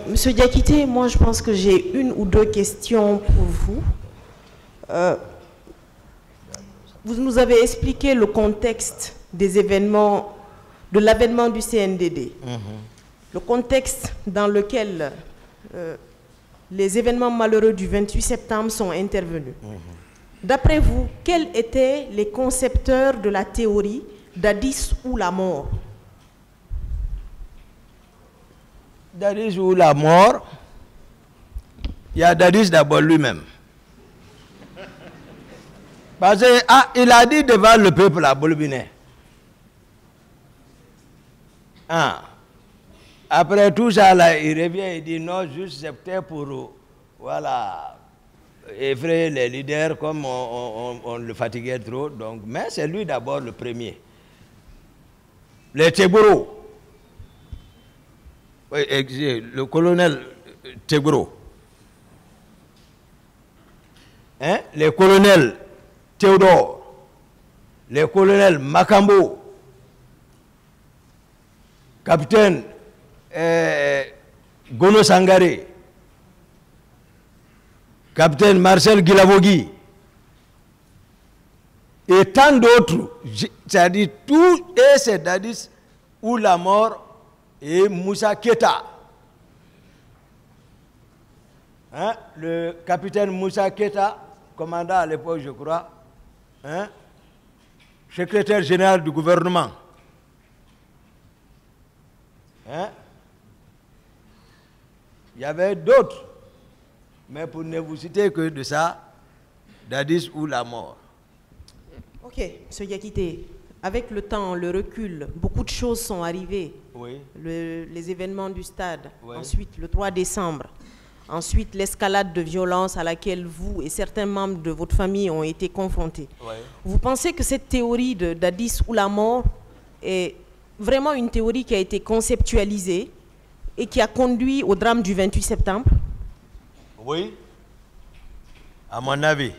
Monsieur Diakité, moi je pense que j'ai une ou deux questions pour vous. Vous nous avez expliqué le contexte des événements, de l'avènement du CNDD. Le contexte dans lequel les événements malheureux du 28 septembre sont intervenus. D'après vous, quels étaient les concepteurs de la théorie Dadis ou la mort? Dadis ou la mort, il y a Dadis d'abord lui-même. Parce qu'il a dit devant le peuple à Bolbiné. Après tout ça, là, il revient et dit non, juste c'était pour voilà, effrayer les leaders comme on le fatiguait trop. Donc, mais c'est lui d'abord le premier. Les Teburo. Oui, le colonel Teburo. Hein? Les colonels Théodore. Les colonels Makambo. Capitaine Gono Sangare. Capitaine Marcel Guilavogui. Et tant d'autres, c'est-à-dire tout, et c'est Dadis ou la mort et Moussa Keta. Hein? Le capitaine Moussa Keta, commandant à l'époque, je crois, hein? Secrétaire général du gouvernement. Hein? Il y avait d'autres, mais pour ne vous citer que de ça, Dadis ou la mort. Ok, M. Diakité, avec le temps, le recul, beaucoup de choses sont arrivées. Oui. Les événements du stade, oui. Ensuite le 3 décembre, ensuite l'escalade de violence à laquelle vous et certains membres de votre famille ont été confrontés. Oui. Vous pensez que cette théorie de Dadis ou la mort est vraiment une théorie qui a été conceptualisée et qui a conduit au drame du 28 septembre? Oui, à mon avis.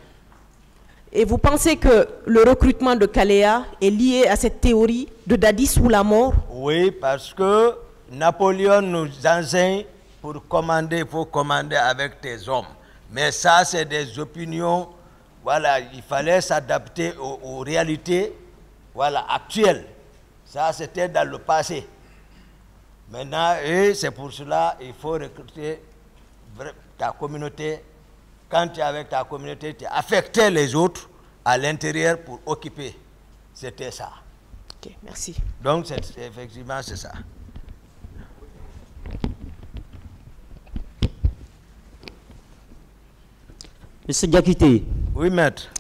Et vous pensez que le recrutement de Kaléa est lié à cette théorie de Dadis ou la mort? Oui, parce que Napoléon nous enseigne pour commander, il faut commander avec tes hommes. Mais ça, c'est des opinions, voilà, il fallait s'adapter aux réalités, voilà, actuelles. Ça, c'était dans le passé. Maintenant, et c'est pour cela qu'il faut recruter ta communauté. Quand tu es avec ta communauté, tu affectais les autres à l'intérieur pour occuper. C'était ça. Ok, merci. Donc, effectivement, c'est ça. Monsieur Diakité. Oui, maître.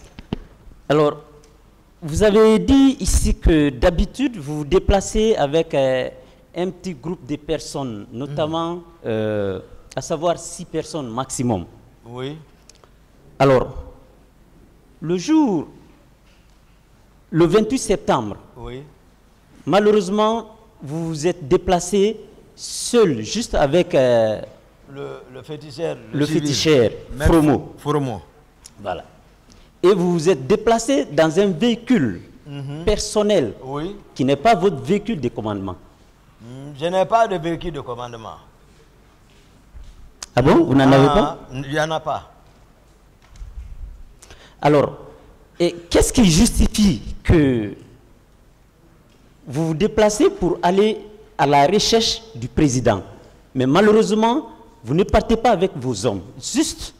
Alors, vous avez dit ici que d'habitude, vous vous déplacez avec un petit groupe de personnes, notamment, à savoir 6 personnes maximum. Oui. Alors, le jour, le 28 septembre, oui. Malheureusement, vous vous êtes déplacé seul, juste avec le féticheur. Le féticheur, Fromo. Fromo. Voilà. Et vous vous êtes déplacé dans un véhicule personnel qui n'est pas votre véhicule de commandement. Je n'ai pas de véhicule de commandement. Ah bon? Vous n'en avez pas? Il n'y en a pas. Alors, qu'est-ce qui justifie que vous vous déplacez pour aller à la recherche du président? Mais malheureusement, vous ne partez pas avec vos hommes. Juste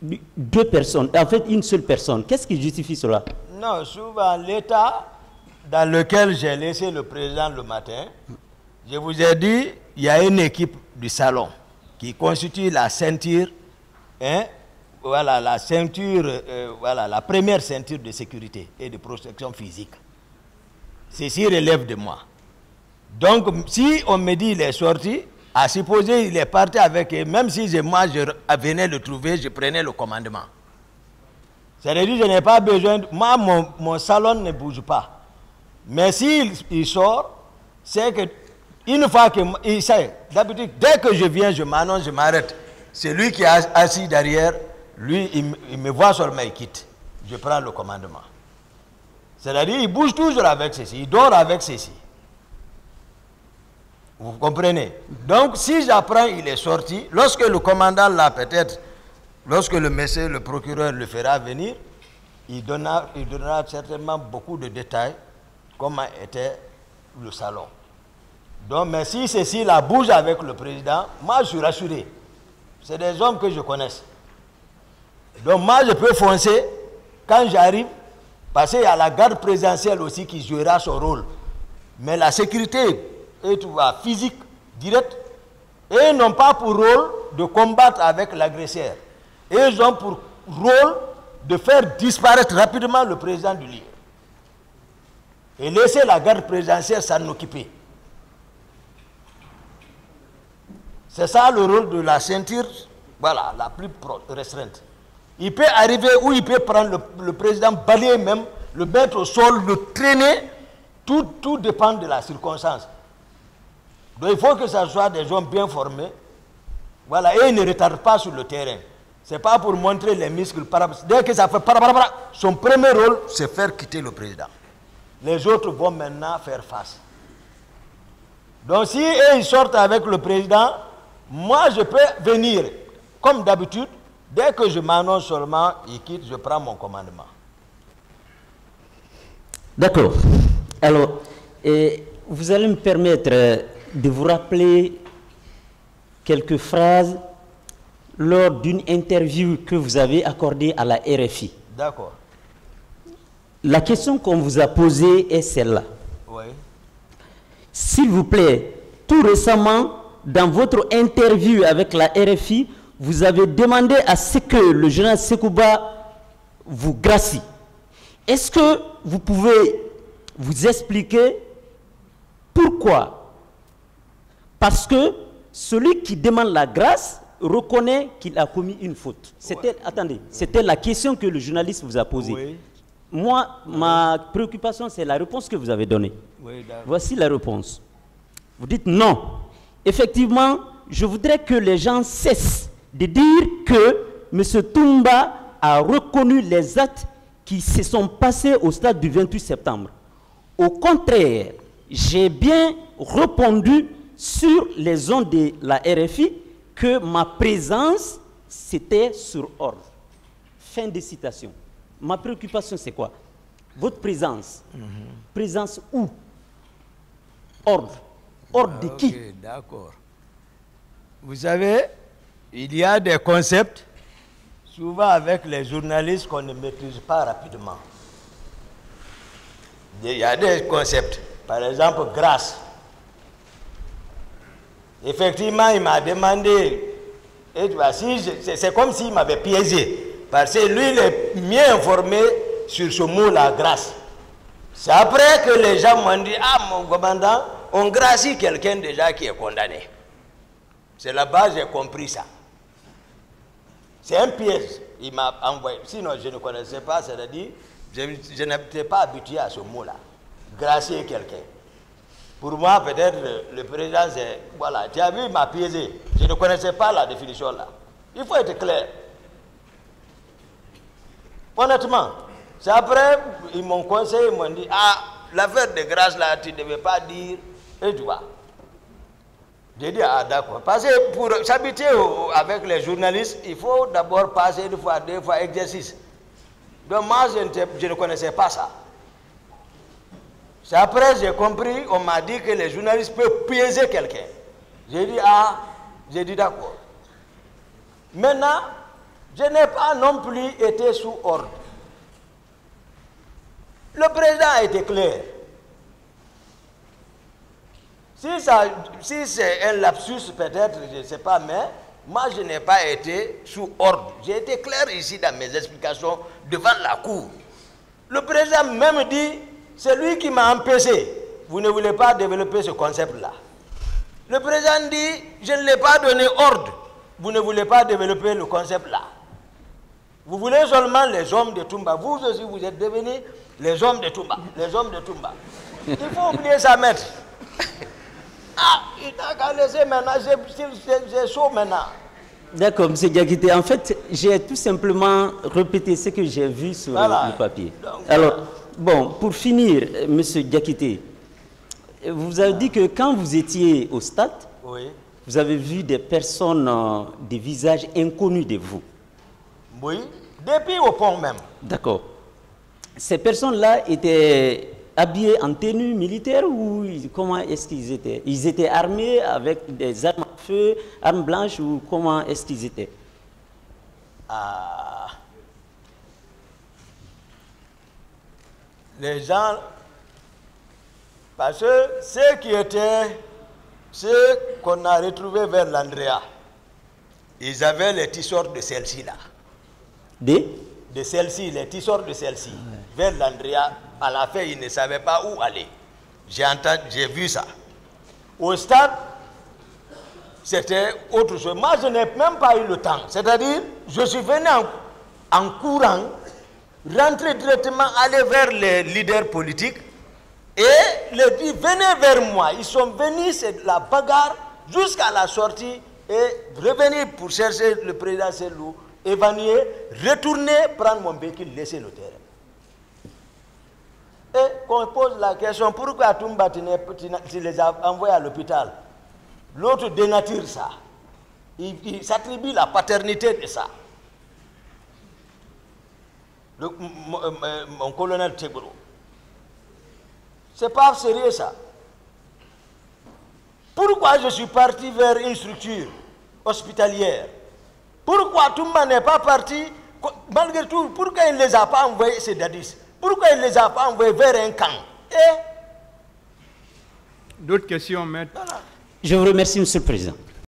2 personnes, en fait une seule personne. Qu'est-ce qui justifie cela? Non, souvent l'état dans lequel j'ai laissé le président le matin, je vous ai dit, il y a une équipe du salon qui constitue la ceinture, hein, voilà, la ceinture, voilà, la première ceinture de sécurité et de protection physique. Ceci relève de moi. Donc, si on me dit qu'il est sorti, à supposer il est parti avec eux, même si moi je venais le trouver, je prenais le commandement. C'est-à-dire que je n'ai pas besoin, moi mon salon ne bouge pas. Mais s'il sort, c'est que une fois qu'il sait, d'habitude, dès que je viens, je m'annonce, je m'arrête. C'est lui qui est assis derrière, lui, il me voit seulement, il quitte. Je prends le commandement. C'est-à-dire, il bouge toujours avec ceci, il dort avec ceci. Vous comprenez? Donc, si j'apprends, il est sorti, lorsque le commandant là, peut-être, lorsque le monsieur, le procureur le fera venir, il donnera certainement beaucoup de détails, comment était le salon. Donc, mais si ceci la bouge avec le président, moi je suis rassuré. C'est des hommes que je connais. Donc moi je peux foncer quand j'arrive, parce qu'il y a la garde présidentielle aussi qui jouera son rôle. Mais la sécurité est physique, directe, et ils n'ont pas pour rôle de combattre avec l'agresseur. Et ils ont pour rôle de faire disparaître rapidement le président du lieu. Et laisser la garde présidentielle s'en occuper. C'est ça le rôle de la ceinture, voilà, la plus restreinte. Il peut arriver où il peut prendre le président, balayer même, le mettre au sol, le traîner. Tout dépend de la circonstance. Donc il faut que ce soit des gens bien formés. Voilà, et ils ne retardent pas sur le terrain. Ce n'est pas pour montrer les muscles. Dès que ça fait son premier rôle, c'est faire quitter le président. Les autres vont maintenant faire face. Donc si ils sortent avec le président, moi je peux venir, comme d'habitude, dès que je m'annonce seulement, il quitte, je prends mon commandement. D'accord. Alors, vous allez me permettre de vous rappeler quelques phrases lors d'une interview que vous avez accordée à la RFI. D'accord. La question qu'on vous a posée est celle-là. Oui. S'il vous plaît, tout récemment, dans votre interview avec la RFI, vous avez demandé à ce que le général Sekouba vous gracie. Est-ce que vous pouvez vous expliquer pourquoi? Parce que celui qui demande la grâce reconnaît qu'il a commis une faute. C'était, attendez, c'était la question que le journaliste vous a posée. Oui. Moi, ma préoccupation, c'est la réponse que vous avez donnée. Oui, voici la réponse. Vous dites non. Effectivement, je voudrais que les gens cessent de dire que M. Toumba a reconnu les actes qui se sont passés au stade du 28 septembre. Au contraire, j'ai bien répondu sur les ondes de la RFI que ma présence, c'était sur ordre. Fin de citation. Ma préoccupation, c'est quoi? Votre présence. Présence où? Ordre. Ordre de qui? D'accord. Vous savez, il y a des concepts, souvent avec les journalistes, qu'on ne maîtrise pas rapidement. Il y a des concepts. Par exemple, grâce. Effectivement, il m'a demandé, et tu vois, c'est comme s'il m'avait piégé. Parce que lui, il est mieux informé sur ce mot-là, grâce. C'est après que les gens m'ont dit, ah, mon commandant, on gracie quelqu'un déjà qui est condamné. C'est là-bas que j'ai compris ça. C'est un piège. Il m'a envoyé. Sinon, je ne connaissais pas, c'est-à-dire, je n'étais pas habitué à ce mot-là. Gracier quelqu'un. Pour moi, peut-être, le président, c'est... Voilà, tu as vu, il m'a piégé. Je ne connaissais pas la définition là. Il faut être clair. Honnêtement, c'est après, ils m'ont conseillé, ils m'ont dit, ah, l'affaire de grâce là, tu ne devais pas dire, et tu vois. J'ai dit, ah d'accord. Parce que pour s'habituer avec les journalistes, il faut d'abord passer une fois, deux fois exercice. Donc moi, je ne connaissais pas ça. C'est après j'ai compris, on m'a dit que les journalistes peuvent piéger quelqu'un. J'ai dit, ah, j'ai dit d'accord. Maintenant, je n'ai pas non plus été sous ordre. Le président a été clair. Si c'est un lapsus, peut-être, je ne sais pas, mais moi, je n'ai pas été sous ordre. J'ai été clair ici dans mes explications devant la cour. Le président même dit, c'est lui qui m'a empêché. Vous ne voulez pas développer ce concept-là. Le président dit, je ne l'ai pas donné ordre. Vous ne voulez pas développer le concept-là. Vous voulez seulement les hommes de Toumba. Vous aussi, vous êtes devenus les hommes de Toumba. Les hommes de Toumba. Il faut oublier ça, maître. Ah, il t'a qu'à laisser maintenant, j'ai chaud maintenant. D'accord, M. Diakité. En fait, j'ai tout simplement répété ce que j'ai vu sur le papier. Donc, alors, bon, pour finir, M. Diakité, vous avez dit que quand vous étiez au stade, Oui. vous avez vu des personnes, des visages inconnus de vous. Oui, depuis au pont même. D'accord. Ces personnes-là étaient habillées en tenue militaire ou comment est-ce qu'ils étaient? Ils étaient armés avec des armes à feu, armes blanches ou comment est-ce qu'ils étaient? Ah. Les gens, parce que ceux qu'on a retrouvés vers l'Andrea, ils avaient les tisseurs de celle-ci là. De celle-ci, les tisseurs de celle-ci. Vers l'Andrea, à la fin, ils ne savaient pas où aller. J'ai vu ça. Au stade, c'était autre chose. Moi, je n'ai même pas eu le temps. C'est-à-dire, je suis venu en courant, rentrer directement, aller vers les leaders politiques et leur dire, venez vers moi. Ils sont venus, c'est la bagarre jusqu'à la sortie et revenir pour chercher le président Selou, évanouir, retourner, prendre mon véhicule, laisser le terrain. Et qu'on pose la question, pourquoi Toumba tu les as envoyés à l'hôpital? L'autre dénature ça. Il s'attribue la paternité de ça. Mon colonel Tebro. C'est pas sérieux ça. Pourquoi je suis parti vers une structure hospitalière? Pourquoi Toumba n'est pas parti? Malgré tout, pourquoi il ne les a pas envoyés, ces dadis? Pourquoi il ne les a pas envoyés vers un camp? D'autres questions, maître? Je vous remercie, Monsieur le Président.